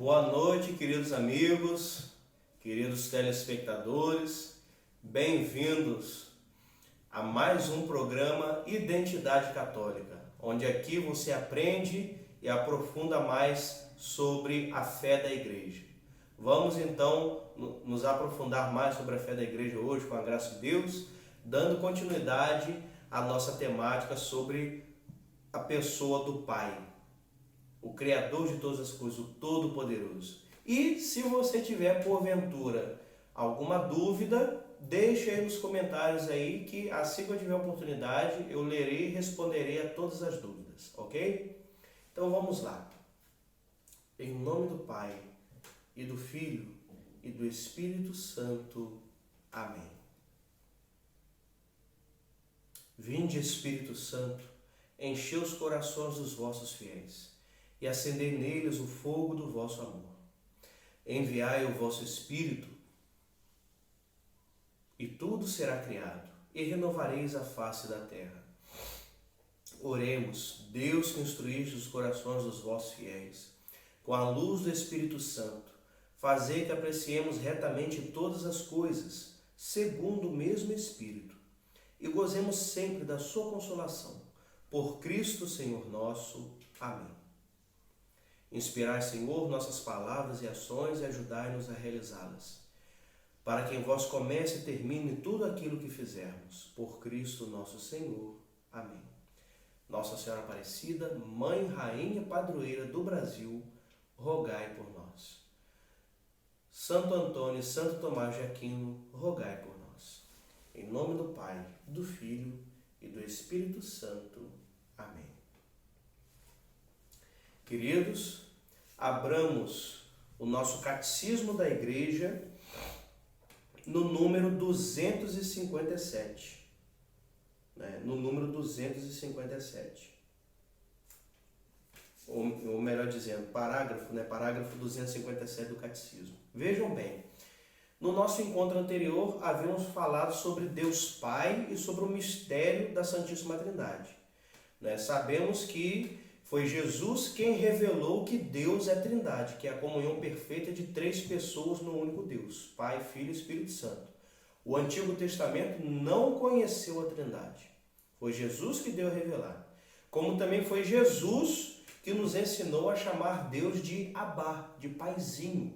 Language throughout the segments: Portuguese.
Boa noite, queridos amigos, queridos telespectadores, bem-vindos a mais um programa Identidade Católica, onde aqui você aprende e aprofunda mais sobre a fé da Igreja. Vamos então nos aprofundar mais sobre a fé da Igreja hoje, com a graça de Deus, dando continuidade à nossa temática sobre a pessoa do Pai, o Criador de todas as coisas, o Todo-Poderoso. E se você tiver, porventura, alguma dúvida, deixe aí nos comentários aí que assim que eu tiver oportunidade, eu lerei e responderei a todas as dúvidas, ok? Então vamos lá. Em nome do Pai, e do Filho, e do Espírito Santo. Amém. Vinde, Espírito Santo, enchei os corações dos vossos fiéis, e acendei neles o fogo do vosso amor. Enviai o vosso Espírito, e tudo será criado, e renovareis a face da terra. Oremos, Deus que instruíste os corações dos vossos fiéis, com a luz do Espírito Santo, fazei que apreciemos retamente todas as coisas, segundo o mesmo Espírito, e gozemos sempre da sua consolação. Por Cristo, Senhor nosso. Amém. Inspirai, Senhor, nossas palavras e ações e ajudai-nos a realizá-las, para que em vós comece e termine tudo aquilo que fizermos. Por Cristo nosso Senhor. Amém. Nossa Senhora Aparecida, Mãe, Rainha e Padroeira do Brasil, rogai por nós. Santo Antônio e Santo Tomás de Aquino, rogai por nós. Em nome do Pai, do Filho e do Espírito Santo. Amém. Queridos, abramos o nosso Catecismo da Igreja no número 257. No número 257. Ou melhor dizendo, parágrafo 257 do Catecismo. Vejam bem, no nosso encontro anterior havíamos falado sobre Deus Pai e sobre o mistério da Santíssima Trindade. Sabemos que foi Jesus quem revelou que Deus é Trindade, que é a comunhão perfeita de três pessoas no único Deus, Pai, Filho e Espírito Santo. O Antigo Testamento não conheceu a Trindade. Foi Jesus que deu a revelar. Como também foi Jesus que nos ensinou a chamar Deus de Abá, de Paizinho,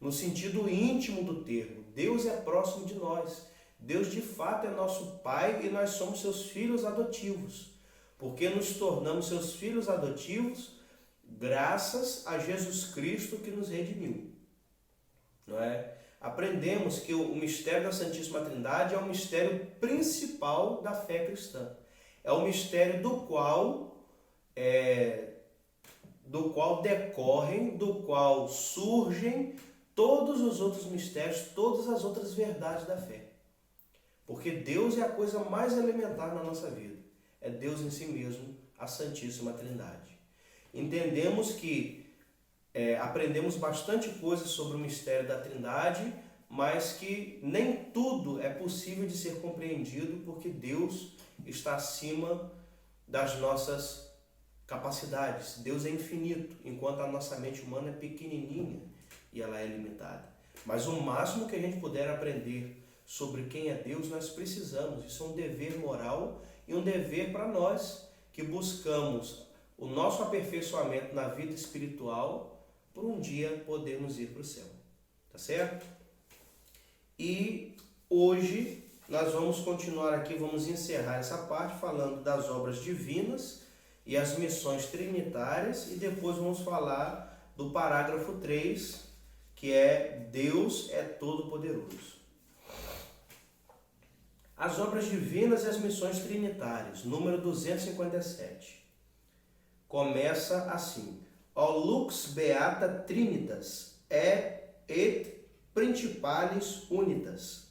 no sentido íntimo do termo. Deus é próximo de nós. Deus de fato é nosso Pai e nós somos seus filhos adotivos, porque nos tornamos seus filhos adotivos graças a Jesus Cristo que nos redimiu. Não é? Aprendemos que o mistério da Santíssima Trindade é o mistério principal da fé cristã. É o mistério do qual decorrem, do qual surgem todos os outros mistérios, todas as outras verdades da fé. Porque Deus é a coisa mais elementar na nossa vida. É Deus em si mesmo, a Santíssima Trindade. Entendemos que aprendemos bastante coisa sobre o mistério da Trindade, mas que nem tudo é possível de ser compreendido, porque Deus está acima das nossas capacidades. Deus é infinito, enquanto a nossa mente humana é pequenininha e ela é limitada. Mas o máximo que a gente puder aprender sobre quem é Deus, nós precisamos. Isso é um dever moral e um dever para nós que buscamos o nosso aperfeiçoamento na vida espiritual por um dia podermos ir para o céu. Tá certo? E hoje nós vamos continuar aqui, vamos encerrar essa parte falando das obras divinas e as missões trinitárias, e depois vamos falar do parágrafo 3, que é Deus é todo-poderoso. As obras divinas e as missões trinitárias, número 257. Começa assim: O lux beata trinitas et principalis unitas.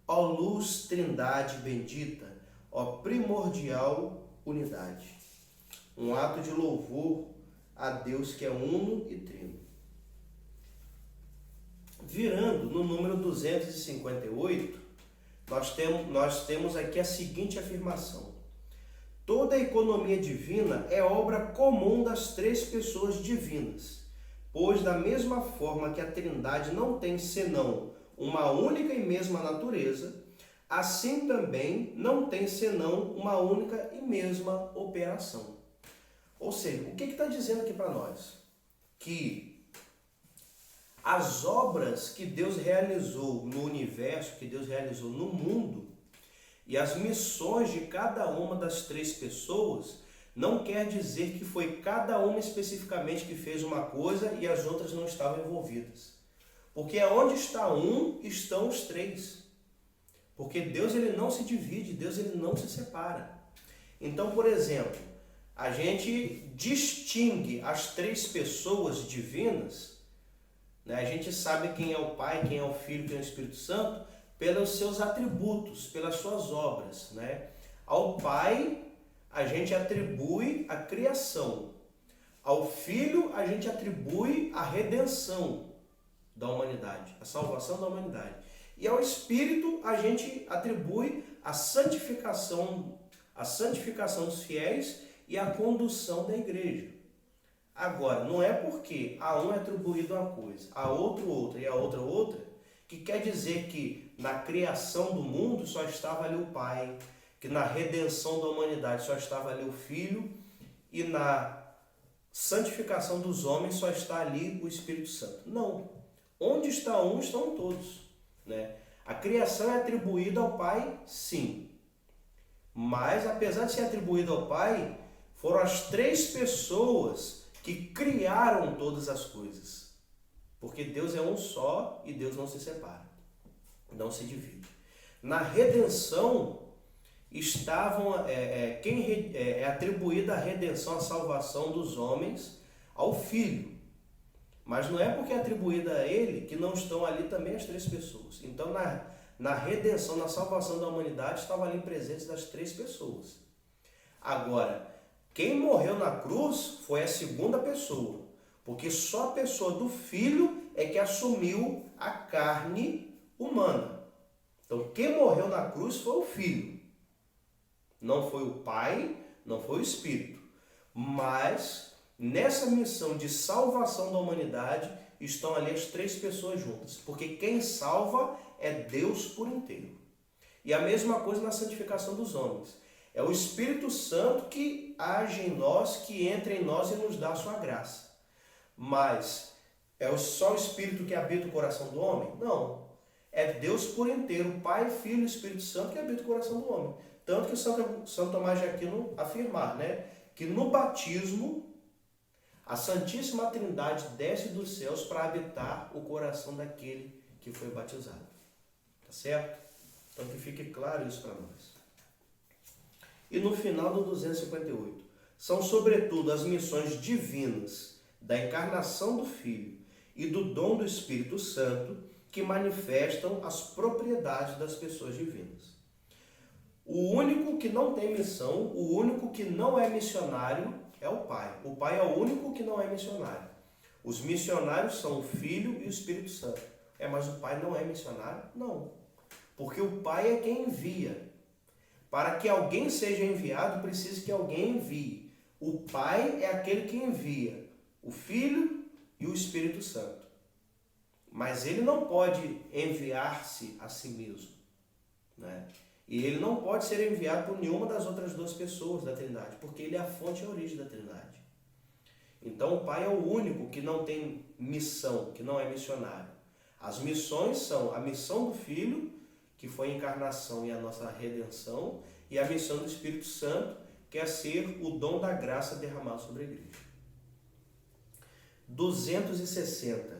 Ó luz trindade bendita, ó primordial unidade. Um ato de louvor a Deus que é uno e trino. Virando no número 258, nós temos aqui a seguinte afirmação: Toda a economia divina é obra comum das três pessoas divinas, Pois da mesma forma que a Trindade não tem senão uma única e mesma natureza, assim também não tem senão uma única e mesma operação. Ou seja, o que está dizendo aqui para nós? Que as obras que Deus realizou no universo, que Deus realizou no mundo, e as missões de cada uma das três pessoas, não quer dizer que foi cada uma especificamente que fez uma coisa e as outras não estavam envolvidas. Porque onde está um, estão os três. Porque Deus ele não se divide, Deus ele não se separa. Então, por exemplo, a gente distingue as três pessoas divinas, né? A gente sabe quem é o Pai, quem é o Filho, quem é o Espírito Santo, pelos seus atributos, pelas suas obras, né? Ao Pai, a gente atribui a criação. Ao Filho, a gente atribui a redenção da humanidade, a salvação da humanidade. E ao Espírito, a gente atribui a santificação dos fiéis e a condução da igreja. Agora, não é porque a um é atribuído uma coisa, a outro outra e a outra outra, que quer dizer que na criação do mundo só estava ali o Pai, que na redenção da humanidade só estava ali o Filho e na santificação dos homens só está ali o Espírito Santo. Não. Onde está um, estão todos, né? A criação é atribuída ao Pai, sim. Mas, apesar de ser atribuída ao Pai, foram as três pessoas que criaram todas as coisas. Porque Deus é um só e Deus não se separa, não se divide. Na redenção, é atribuída a redenção, a salvação dos homens ao Filho. Mas não é porque é atribuída a ele que não estão ali também as três pessoas. Então, na redenção, na salvação da humanidade, estavam ali presentes as três pessoas. Agora, quem morreu na cruz foi a segunda pessoa, porque só a pessoa do Filho é que assumiu a carne humana. Então, quem morreu na cruz foi o Filho. Não foi o Pai, não foi o Espírito. Mas nessa missão de salvação da humanidade estão ali as três pessoas juntas, porque quem salva é Deus por inteiro. E a mesma coisa na santificação dos homens. É o Espírito Santo que age em nós, que entra em nós e nos dá a sua graça. Mas é só o Espírito que habita o coração do homem? Não. É Deus por inteiro, Pai, Filho e Espírito Santo que habita o coração do homem. Tanto que São Tomás de Aquino afirmar, né, que no batismo a Santíssima Trindade desce dos céus para habitar o coração daquele que foi batizado. Tá certo? Então que fique claro isso para nós. E no final do 258, são sobretudo as missões divinas da encarnação do Filho e do dom do Espírito Santo que manifestam as propriedades das pessoas divinas. O único que não tem missão, o único que não é missionário é o Pai. O Pai é o único que não é missionário. Os missionários são o Filho e o Espírito Santo. Mas o Pai não é missionário? Não. Porque o Pai é quem envia. Para que alguém seja enviado, precisa que alguém envie. O Pai é aquele que envia o Filho e o Espírito Santo. Mas ele não pode enviar-se a si mesmo, né? E ele não pode ser enviado por nenhuma das outras duas pessoas da Trindade, porque ele é a fonte e a origem da Trindade. Então o Pai é o único que não tem missão, que não é missionário. As missões são a missão do Filho, que foi a encarnação e a nossa redenção, e a missão do Espírito Santo, que é ser o dom da graça derramado sobre a igreja. 260.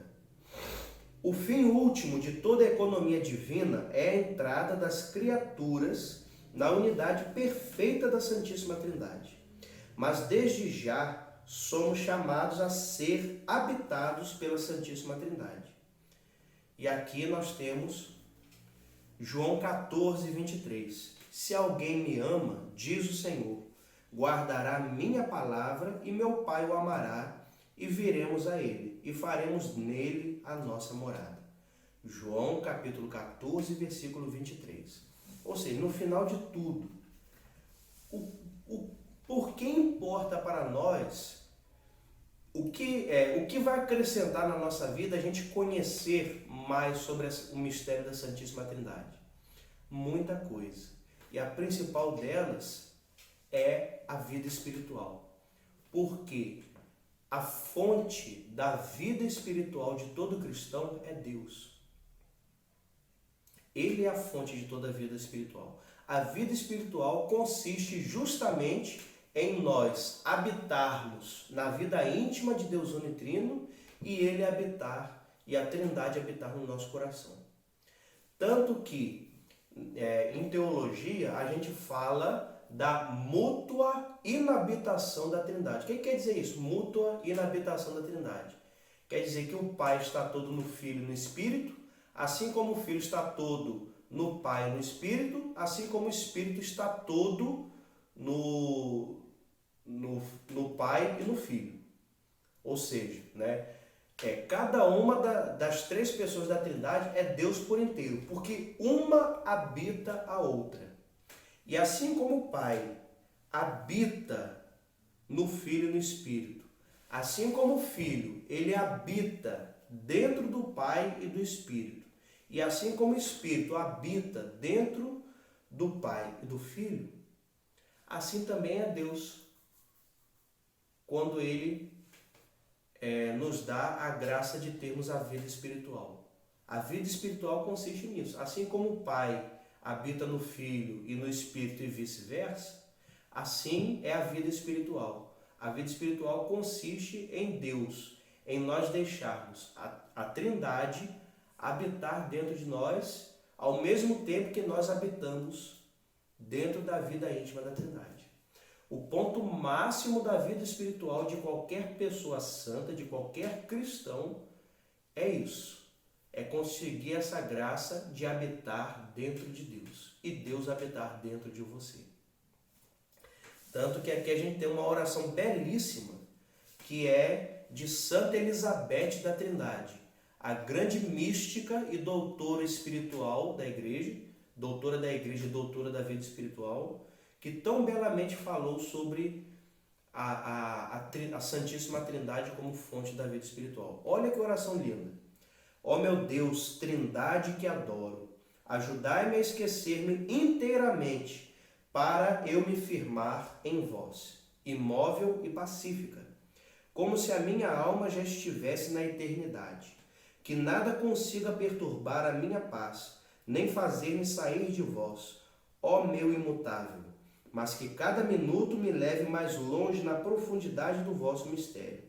O fim último de toda a economia divina é a entrada das criaturas na unidade perfeita da Santíssima Trindade. Mas desde já somos chamados a ser habitados pela Santíssima Trindade. E aqui nós temos João 14, 23. Se alguém me ama, diz o Senhor, guardará minha palavra e meu Pai o amará, e viremos a ele, e faremos nele a nossa morada. João capítulo 14, versículo 23. Ou seja, no final de tudo, por que importa para nós O que vai acrescentar na nossa vida a gente conhecer mais sobre o mistério da Santíssima Trindade? Muita coisa. E a principal delas é a vida espiritual. Porque a fonte da vida espiritual de todo cristão é Deus. Ele é a fonte de toda a vida espiritual. A vida espiritual consiste justamente em nós habitarmos na vida íntima de Deus Unitrino e Ele habitar, e a Trindade habitar no nosso coração. Tanto que, em teologia, a gente fala da mútua inabitação da Trindade. O que quer dizer isso? Mútua inabitação da Trindade. Quer dizer que o Pai está todo no Filho e no Espírito, assim como o Filho está todo no Pai e no Espírito, assim como o Espírito está todo no Pai e no Filho. Ou seja, cada uma das três pessoas da Trindade é Deus por inteiro, porque uma habita a outra. E assim como o Pai habita no Filho e no Espírito, assim como o Filho, ele habita dentro do Pai e do Espírito, e assim como o Espírito habita dentro do Pai e do Filho, assim também é Deus, quando Ele nos dá a graça de termos a vida espiritual. A vida espiritual consiste nisso. Assim como o Pai habita no Filho e no Espírito e vice-versa, assim é a vida espiritual. A vida espiritual consiste em Deus, em nós deixarmos a Trindade habitar dentro de nós, ao mesmo tempo que nós habitamos dentro da vida íntima da Trindade. O ponto máximo da vida espiritual de qualquer pessoa santa, de qualquer cristão, é isso. É conseguir essa graça de habitar dentro de Deus e Deus habitar dentro de você. Tanto que aqui a gente tem uma oração belíssima, que é de Santa Elizabeth da Trindade, a grande mística e doutora espiritual da Igreja, doutora da Igreja e doutora da vida espiritual, que tão belamente falou sobre a Santíssima Trindade como fonte da vida espiritual. Olha que oração linda. Ó meu Deus, Trindade que adoro, ajudai-me a esquecer-me inteiramente, para eu me firmar em vós, imóvel e pacífica, como se a minha alma já estivesse na eternidade, que nada consiga perturbar a minha paz, nem fazer-me sair de vós, ó meu imutável, mas que cada minuto me leve mais longe na profundidade do vosso mistério.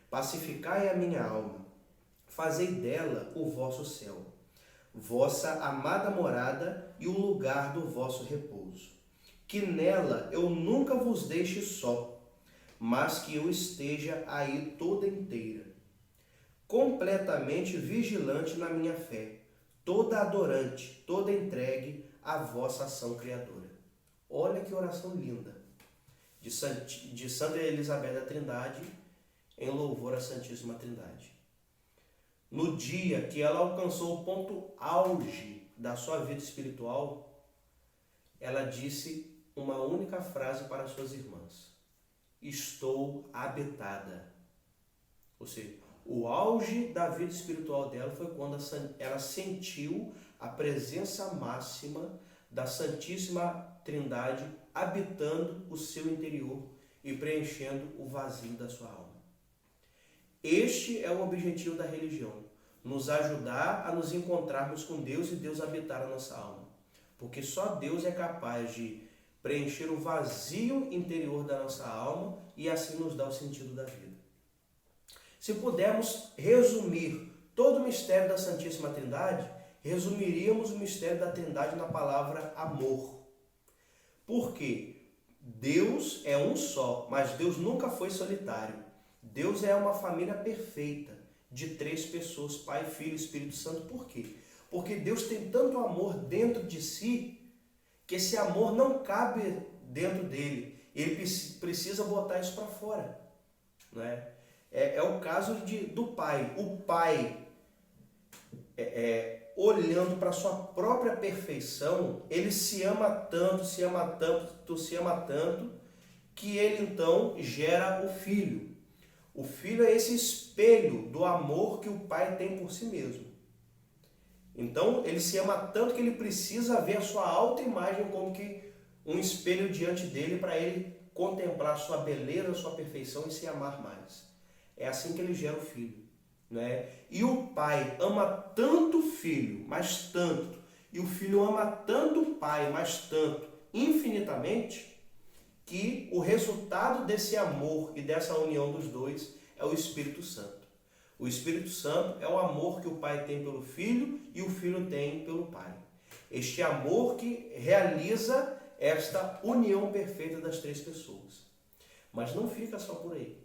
Pacificai a minha alma, fazei dela o vosso céu, vossa amada morada e o lugar do vosso repouso. Que nela eu nunca vos deixe só, mas que eu esteja aí toda inteira, completamente vigilante na minha fé, toda adorante, toda entregue à vossa ação criadora. Olha que oração linda, de Santa Elizabeth da Trindade, em louvor à Santíssima Trindade. No dia que ela alcançou o ponto auge da sua vida espiritual, ela disse uma única frase para suas irmãs: estou habitada. Ou seja, o auge da vida espiritual dela foi quando ela sentiu a presença máxima da Santíssima Trindade habitando o seu interior e preenchendo o vazio da sua alma. Este é o objetivo da religião, nos ajudar a nos encontrarmos com Deus e Deus habitar a nossa alma. Porque só Deus é capaz de preencher o vazio interior da nossa alma e assim nos dar o sentido da vida. Se pudermos resumir todo o mistério da Santíssima Trindade, resumiríamos o mistério da Trindade na palavra amor. Porque Deus é um só, mas Deus nunca foi solitário. Deus é uma família perfeita de três pessoas, Pai, Filho e Espírito Santo. Por quê? Porque Deus tem tanto amor dentro de si que esse amor não cabe dentro dele. Ele precisa botar isso para fora. Não é? É o caso do Pai. O Pai, olhando para a sua própria perfeição, ele se ama tanto, que ele então gera o Filho. O filho é esse espelho do amor que o pai tem por si mesmo. Então, ele se ama tanto que ele precisa ver a sua autoimagem como que um espelho diante dele para ele contemplar a sua beleza, a sua perfeição e se amar mais. É assim que ele gera o filho, né? E o pai ama tanto o filho, mas tanto, e o filho ama tanto o pai, mas tanto, infinitamente, que o resultado desse amor e dessa união dos dois é o Espírito Santo. O Espírito Santo é o amor que o pai tem pelo filho e o filho tem pelo pai. Este amor que realiza esta união perfeita das três pessoas. Mas não fica só por aí.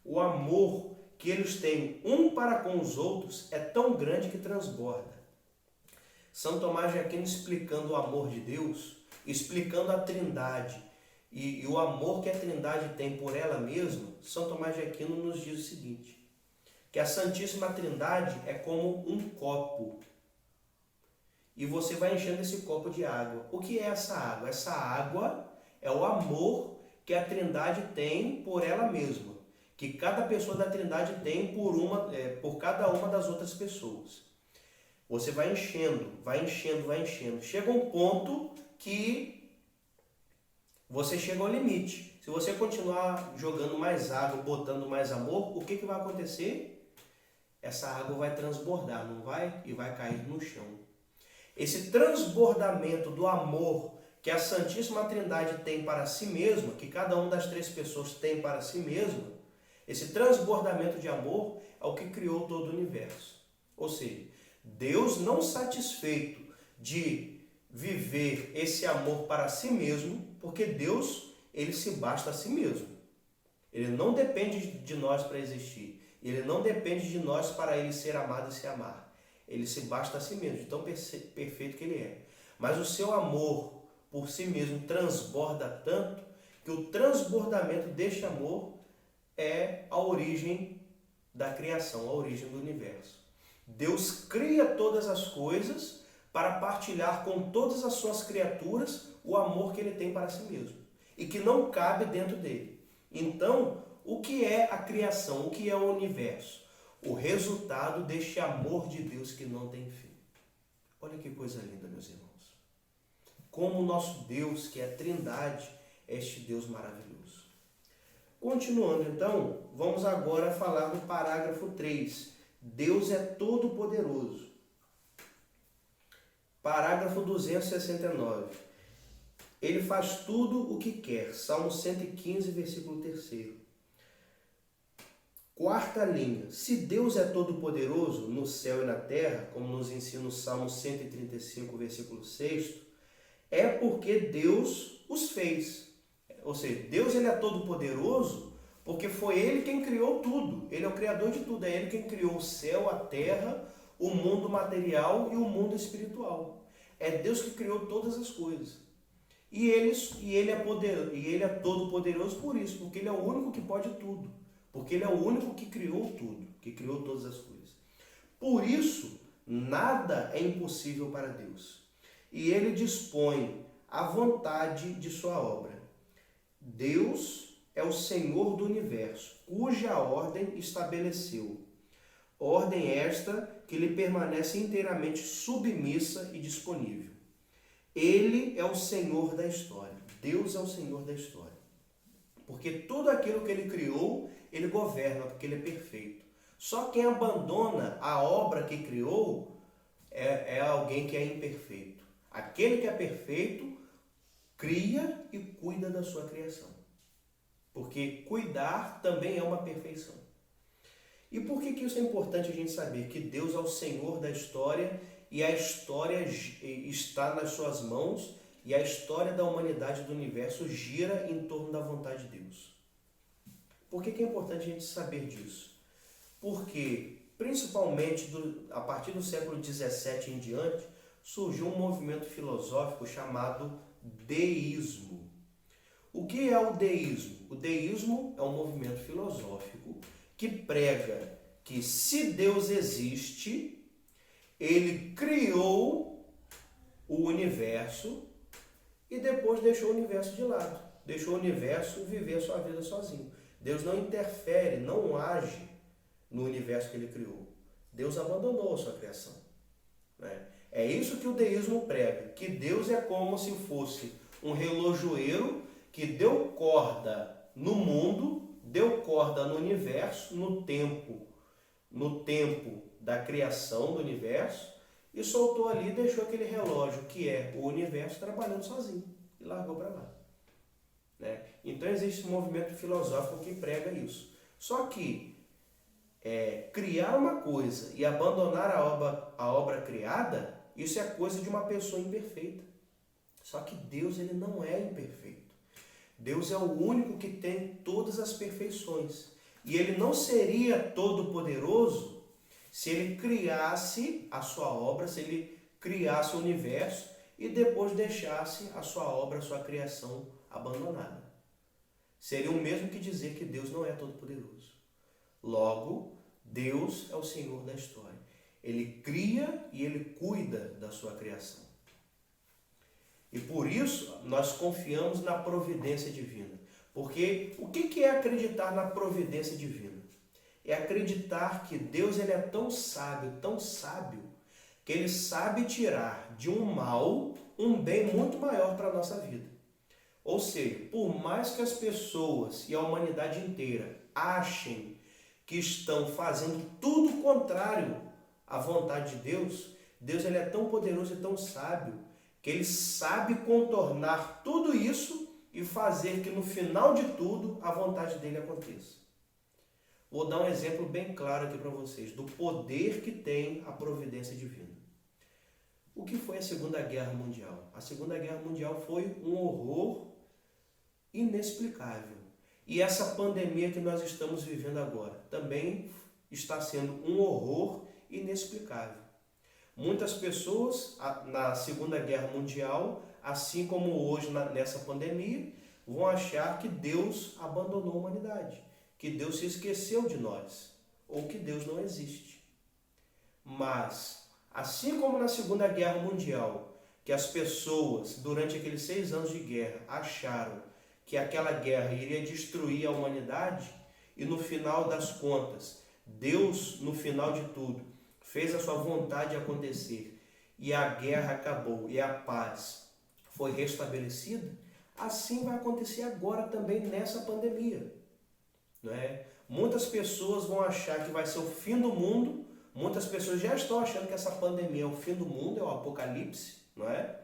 O amor que eles têm um para com os outros é tão grande que transborda. São Tomás de Aquino, explicando o amor de Deus, explicando a Trindade e o amor que a Trindade tem por ela mesma, São Tomás de Aquino nos diz o seguinte, que a Santíssima Trindade é como um copo. E você vai enchendo esse copo de água. O que é essa água? Essa água é o amor que a Trindade tem por ela mesma, que cada pessoa da Trindade tem por cada uma das outras pessoas. Você vai enchendo, vai enchendo, vai enchendo. Chega um ponto que você chega ao limite. Se você continuar jogando mais água, botando mais amor, o que vai acontecer? Essa água vai transbordar, não vai? E vai cair no chão. Esse transbordamento do amor que a Santíssima Trindade tem para si mesma, que cada uma das três pessoas tem para si mesma, esse transbordamento de amor é o que criou todo o universo. Ou seja, Deus, não satisfeito de viver esse amor para si mesmo, porque Deus, ele se basta a si mesmo. Ele não depende de nós para existir. Ele não depende de nós para ele ser amado e se amar. Ele se basta a si mesmo, de tão perfeito que ele é. Mas o seu amor por si mesmo transborda tanto que o transbordamento deste amor é a origem da criação, a origem do universo. Deus cria todas as coisas para partilhar com todas as suas criaturas o amor que ele tem para si mesmo e que não cabe dentro dele. Então, o que é a criação? O que é o universo? O resultado deste amor de Deus que não tem fim. Olha que coisa linda, meus irmãos. Como o nosso Deus, que é a Trindade, é este Deus maravilhoso. Continuando então, vamos agora falar do parágrafo 3. Deus é todo-poderoso. Parágrafo 269. Ele faz tudo o que quer. Salmo 115, versículo 3º. Quarta linha. Se Deus é todo-poderoso no céu e na terra, como nos ensina o Salmo 135, versículo 6, é porque Deus os fez. Ou seja, Deus ele é todo-poderoso porque foi Ele quem criou tudo. Ele é o Criador de tudo. É Ele quem criou o céu, a terra, o mundo material e o mundo espiritual. É Deus que criou todas as coisas. E ele é todo-poderoso por isso, porque Ele é o único que pode tudo. Porque Ele é o único que criou tudo, que criou todas as coisas. Por isso, nada é impossível para Deus. E Ele dispõe a vontade de sua obra. Deus é o Senhor do universo, cuja ordem estabeleceu. Ordem esta que lhe permanece inteiramente submissa e disponível. Ele é o Senhor da história. Deus é o Senhor da história. Porque tudo aquilo que Ele criou, Ele governa, porque Ele é perfeito. Só quem abandona a obra que criou é alguém que é imperfeito. Aquele que é perfeito cria e cuida da sua criação. Porque cuidar também é uma perfeição. E por que isso é importante a gente saber? Que Deus é o Senhor da história e a história está nas suas mãos e a história da humanidade do universo gira em torno da vontade de Deus. Por que é importante a gente saber disso? Porque, principalmente a partir do século XVII em diante, surgiu um movimento filosófico chamado deísmo. O que é o deísmo? O deísmo é um movimento filosófico que prega que se Deus existe, Ele criou o universo e depois deixou o universo de lado. Deixou o universo viver a sua vida sozinho. Deus não interfere, não age no universo que ele criou. Deus abandonou a sua criação, né? É isso que o deísmo prega, que Deus é como se fosse um relojoeiro que deu corda no mundo, deu corda no universo, no tempo da criação do universo, e soltou ali e deixou aquele relógio, que é o universo, trabalhando sozinho, e largou para lá, né? Então existe um movimento filosófico que prega isso. Só que criar uma coisa e abandonar a obra criada, isso é coisa de uma pessoa imperfeita. Só que Deus, ele não é imperfeito. Deus é o único que tem todas as perfeições. E ele não seria todo-poderoso se ele criasse a sua obra, se ele criasse o universo e depois deixasse a sua obra, a sua criação abandonada. Seria o mesmo que dizer que Deus não é todo-poderoso. Logo, Deus é o Senhor da história. Ele cria e ele cuida da sua criação. E por isso nós confiamos na providência divina. Porque o que é acreditar na providência divina? É acreditar que Deus, ele é tão sábio, que ele sabe tirar de um mal um bem muito maior para a nossa vida. Ou seja, por mais que as pessoas e a humanidade inteira achem que estão fazendo tudo contrário à vontade de Deus, Deus, ele é tão poderoso e tão sábio que ele sabe contornar tudo isso e fazer que no final de tudo a vontade dele aconteça. Vou dar um exemplo bem claro aqui para vocês do poder que tem a providência divina. O que foi a Segunda Guerra Mundial? A Segunda Guerra Mundial foi um horror inexplicável. E essa pandemia que nós estamos vivendo agora também está sendo um horror inexplicável. Muitas pessoas na Segunda Guerra Mundial, assim como hoje nessa pandemia, vão achar que Deus abandonou a humanidade, que Deus se esqueceu de nós, ou que Deus não existe. Mas, assim como na Segunda Guerra Mundial, que as pessoas, durante aqueles 6 anos de guerra, acharam que aquela guerra iria destruir a humanidade, e no final das contas, Deus, no final de tudo, fez a sua vontade acontecer, e a guerra acabou, e a paz foi restabelecida, assim vai acontecer agora também nessa pandemia, não é? Muitas pessoas vão achar que vai ser o fim do mundo, muitas pessoas já estão achando que essa pandemia é o fim do mundo, é o apocalipse, não é?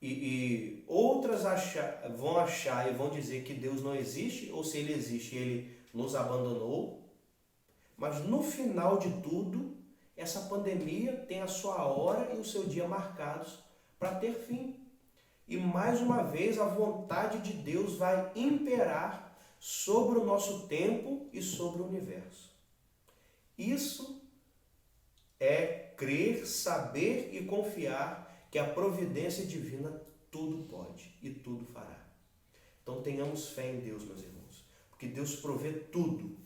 E outras vão achar e vão dizer que Deus não existe, ou se ele existe, ele nos abandonou. Mas no final de tudo, essa pandemia tem a sua hora e o seu dia marcados para ter fim. E mais uma vez a vontade de Deus vai imperar sobre o nosso tempo e sobre o universo. Isso é crer, saber e confiar que a providência divina tudo pode e tudo fará. Então tenhamos fé em Deus, meus irmãos, porque Deus provê tudo.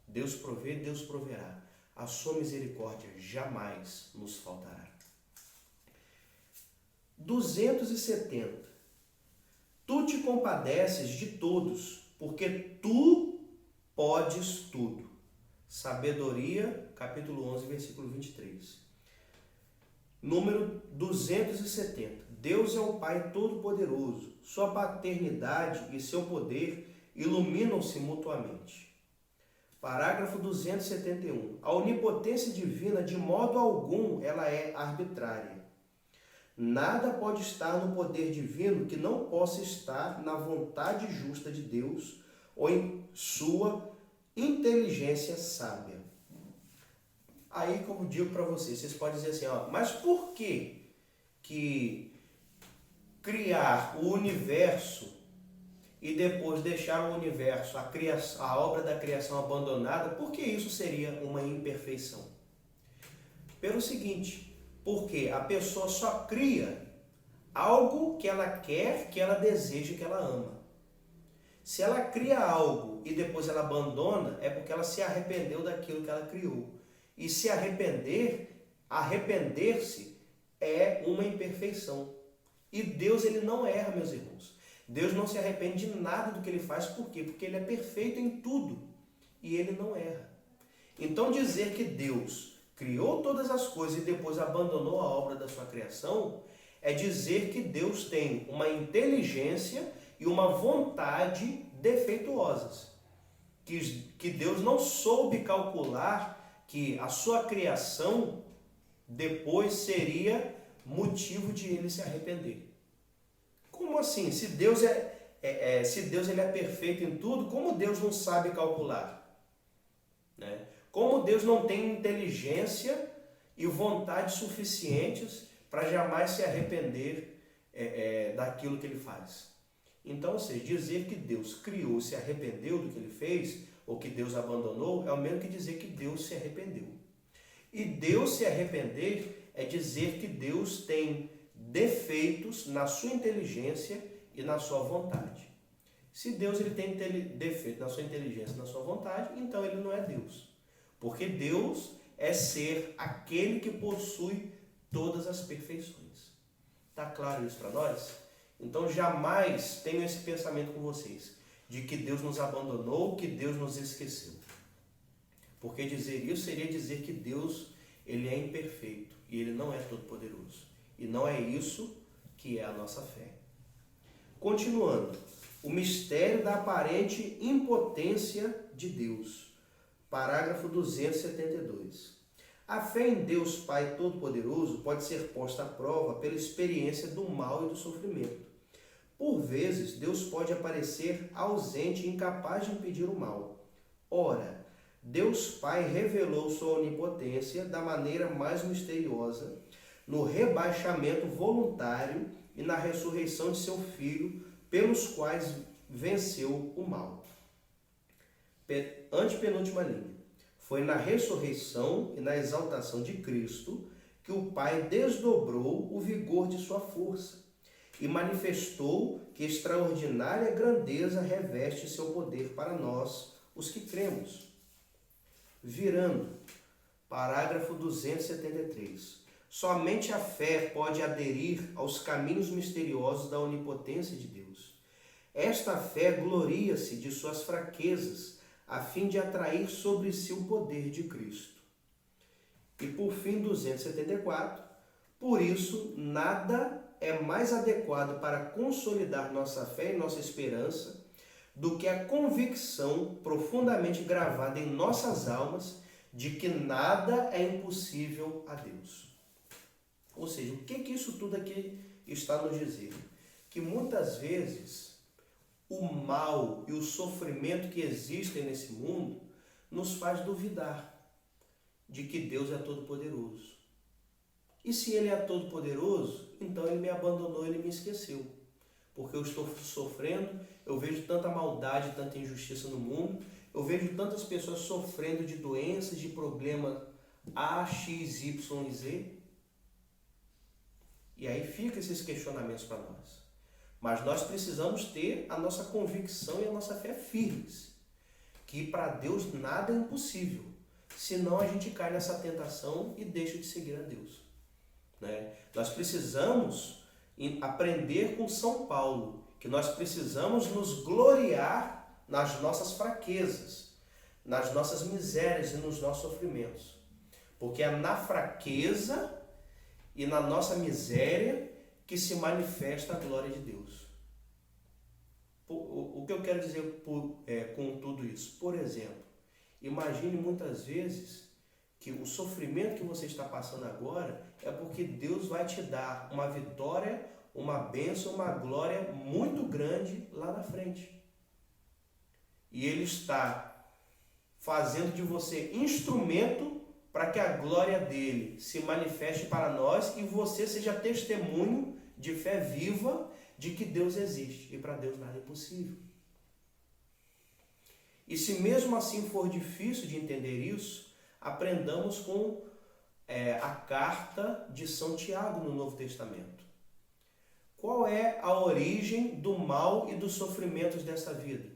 Deus provê, Deus proverá. A sua misericórdia jamais nos faltará. 270. Tu te compadeces de todos, porque tu podes tudo. Sabedoria, capítulo 11, versículo 23. Número 270. Deus é o Pai Todo-Poderoso. Sua paternidade e seu poder iluminam-se mutuamente. Parágrafo 271. A onipotência divina, de modo algum, ela é arbitrária. Nada pode estar no poder divino que não possa estar na vontade justa de Deus ou em sua inteligência sábia. Aí, como digo para vocês podem dizer assim, mas por que criar o universo e depois deixar o universo, a obra da criação abandonada, por que isso seria uma imperfeição? Pelo seguinte, porque a pessoa só cria algo que ela quer, que ela deseja, que ela ama. Se ela cria algo e depois ela abandona, é porque ela se arrependeu daquilo que ela criou. E se arrepender-se é uma imperfeição. E Deus, ele não erra, meus irmãos. Deus não se arrepende de nada do que ele faz, por quê? Porque ele é perfeito em tudo e ele não erra. Então dizer que Deus criou todas as coisas e depois abandonou a obra da sua criação é dizer que Deus tem uma inteligência e uma vontade defeituosas. Que Deus não soube calcular que a sua criação depois seria motivo de ele se arrepender. Como assim? Se Deus ele é perfeito em tudo, como Deus não sabe calcular? Né? Como Deus não tem inteligência e vontade suficientes para jamais se arrepender daquilo que ele faz? Então, ou seja, dizer que Deus criou e se arrependeu do que ele fez, ou que Deus abandonou, é o mesmo que dizer que Deus se arrependeu. E Deus se arrepender é dizer que Deus tem defeitos na sua inteligência e na sua vontade. Se Deus ele tem defeito na sua inteligência e na sua vontade, então ele não é Deus. Porque Deus é ser aquele que possui todas as perfeições. Está claro isso para nós? Então jamais tenho esse pensamento com vocês, de que Deus nos abandonou, que Deus nos esqueceu. Porque dizer isso seria dizer que Deus ele é imperfeito e ele não é todo-poderoso. E não é isso que é a nossa fé. Continuando, o mistério da aparente impotência de Deus. Parágrafo 272. A fé em Deus Pai Todo-Poderoso pode ser posta à prova pela experiência do mal e do sofrimento. Por vezes, Deus pode aparecer ausente e incapaz de impedir o mal. Ora, Deus Pai revelou sua onipotência da maneira mais misteriosa no rebaixamento voluntário e na ressurreição de seu Filho, pelos quais venceu o mal. Antepenúltima linha. Foi na ressurreição e na exaltação de Cristo que o Pai desdobrou o vigor de sua força e manifestou que extraordinária grandeza reveste seu poder para nós, os que cremos. Virando, parágrafo 273. Somente a fé pode aderir aos caminhos misteriosos da onipotência de Deus. Esta fé gloria-se de suas fraquezas, a fim de atrair sobre si o poder de Cristo. E por fim, 274. Por isso, nada é mais adequado para consolidar nossa fé e nossa esperança do que a convicção profundamente gravada em nossas almas de que nada é impossível a Deus. Ou seja, o que isso tudo aqui está nos dizendo? Que muitas vezes o mal e o sofrimento que existem nesse mundo nos faz duvidar de que Deus é todo-poderoso. E se ele é todo-poderoso, então ele me abandonou, ele me esqueceu. Porque eu estou sofrendo, eu vejo tanta maldade, tanta injustiça no mundo, eu vejo tantas pessoas sofrendo de doenças, de problema A, X, Y e Z. E aí ficam esses questionamentos para nós. Mas nós precisamos ter a nossa convicção e a nossa fé firmes. Que para Deus nada é impossível. Senão a gente cai nessa tentação e deixa de seguir a Deus. Né? Nós precisamos aprender com São Paulo, que nós precisamos nos gloriar nas nossas fraquezas, nas nossas misérias e nos nossos sofrimentos. Porque é na fraqueza e na nossa miséria que se manifesta a glória de Deus. O que eu quero dizer com tudo isso? Por exemplo, imagine muitas vezes que o sofrimento que você está passando agora é porque Deus vai te dar uma vitória, uma bênção, uma glória muito grande lá na frente. E Ele está fazendo de você instrumento para que a glória dele se manifeste para nós e você seja testemunho de fé viva de que Deus existe e para Deus nada é impossível. E se mesmo assim for difícil de entender isso, aprendamos com a carta de São Tiago no Novo Testamento. Qual é a origem do mal e dos sofrimentos dessa vida?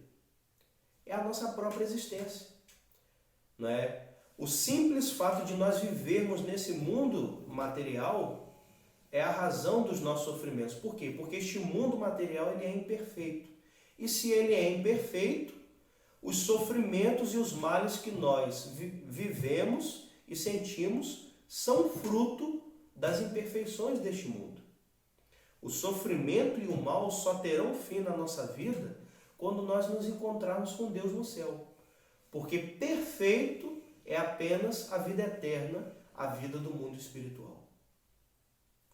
É a nossa própria existência. Não é? O simples fato de nós vivermos nesse mundo material é a razão dos nossos sofrimentos. Por quê? Porque este mundo material ele é imperfeito. E se ele é imperfeito, os sofrimentos e os males que nós vivemos e sentimos são fruto das imperfeições deste mundo. O sofrimento e o mal só terão fim na nossa vida quando nós nos encontrarmos com Deus no céu. Porque perfeito é apenas a vida eterna, a vida do mundo espiritual.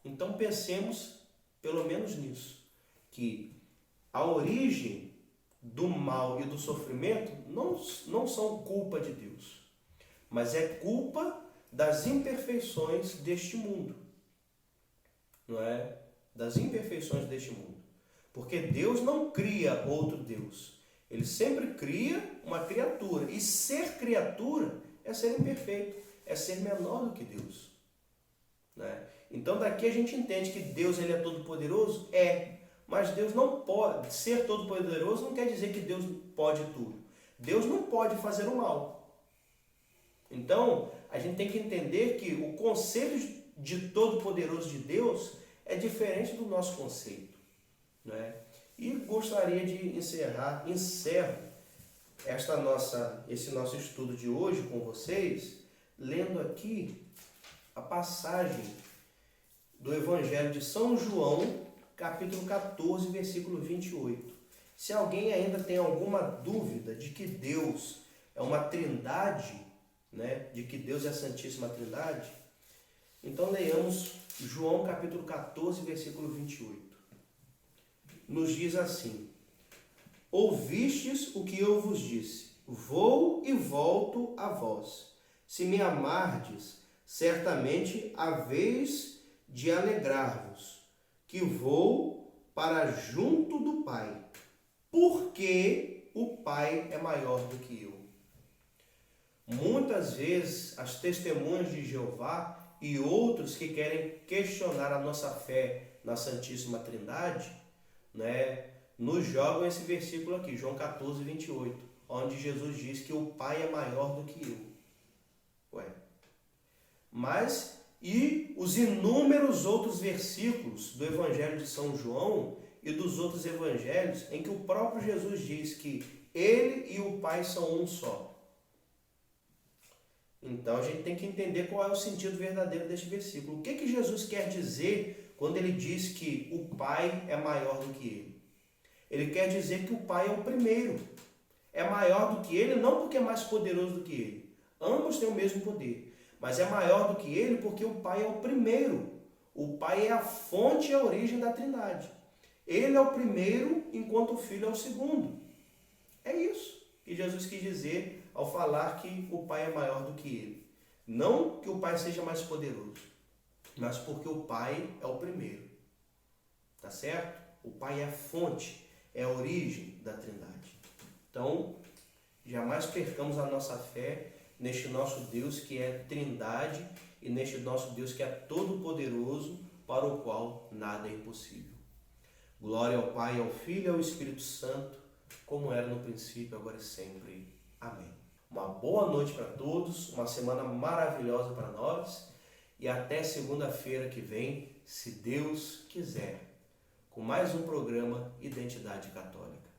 Então pensemos pelo menos nisso, que a origem do mal e do sofrimento não são culpa de Deus, mas é culpa das imperfeições deste mundo, não é? Das imperfeições deste mundo. Porque Deus não cria outro Deus. Ele sempre cria uma criatura. E ser criatura é ser imperfeito, é ser menor do que Deus, né? Então daqui a gente entende que Deus ele é todo-poderoso? É. Mas Deus não pode ser todo-poderoso, não quer dizer que Deus pode tudo. Deus não pode fazer o mal. Então, a gente tem que entender que o conceito de todo-poderoso de Deus é diferente do nosso conceito, né? E gostaria de encerro esse nosso estudo de hoje com vocês, lendo aqui a passagem do Evangelho de São João, capítulo 14, versículo 28. Se alguém ainda tem alguma dúvida de que Deus é uma trindade, né, de que Deus é a Santíssima Trindade, então leiamos João capítulo 14, versículo 28. Nos diz assim: ouvistes o que eu vos disse, vou e volto a vós. Se me amardes, certamente haveis de alegrar-vos, que vou para junto do Pai, porque o Pai é maior do que eu. Muitas vezes as testemunhas de Jeová e outros que querem questionar a nossa fé na Santíssima Trindade, né, nos jogam esse versículo aqui, João 14, 28, onde Jesus diz que o Pai é maior do que eu. Mas e os inúmeros outros versículos do Evangelho de São João e dos outros evangelhos em que o próprio Jesus diz que ele e o Pai são um só. Então a gente tem que entender qual é o sentido verdadeiro deste versículo. O que Jesus quer dizer quando ele diz que o Pai é maior do que ele? Ele quer dizer que o Pai é o primeiro. É maior do que ele, não porque é mais poderoso do que ele. Ambos têm o mesmo poder. Mas é maior do que ele porque o Pai é o primeiro. O Pai é a fonte e a origem da Trindade. Ele é o primeiro, enquanto o Filho é o segundo. É isso que Jesus quis dizer ao falar que o Pai é maior do que ele. Não que o Pai seja mais poderoso, mas porque o Pai é o primeiro. Tá certo? O Pai é a fonte, é a origem da Trindade. Então, jamais percamos a nossa fé neste nosso Deus que é Trindade e neste nosso Deus que é todo-poderoso, para o qual nada é impossível. Glória ao Pai, ao Filho e ao Espírito Santo, como era no princípio, agora e sempre. Amém. Uma boa noite para todos, uma semana maravilhosa para nós e até segunda-feira que vem, se Deus quiser, com mais um programa Identidade Católica.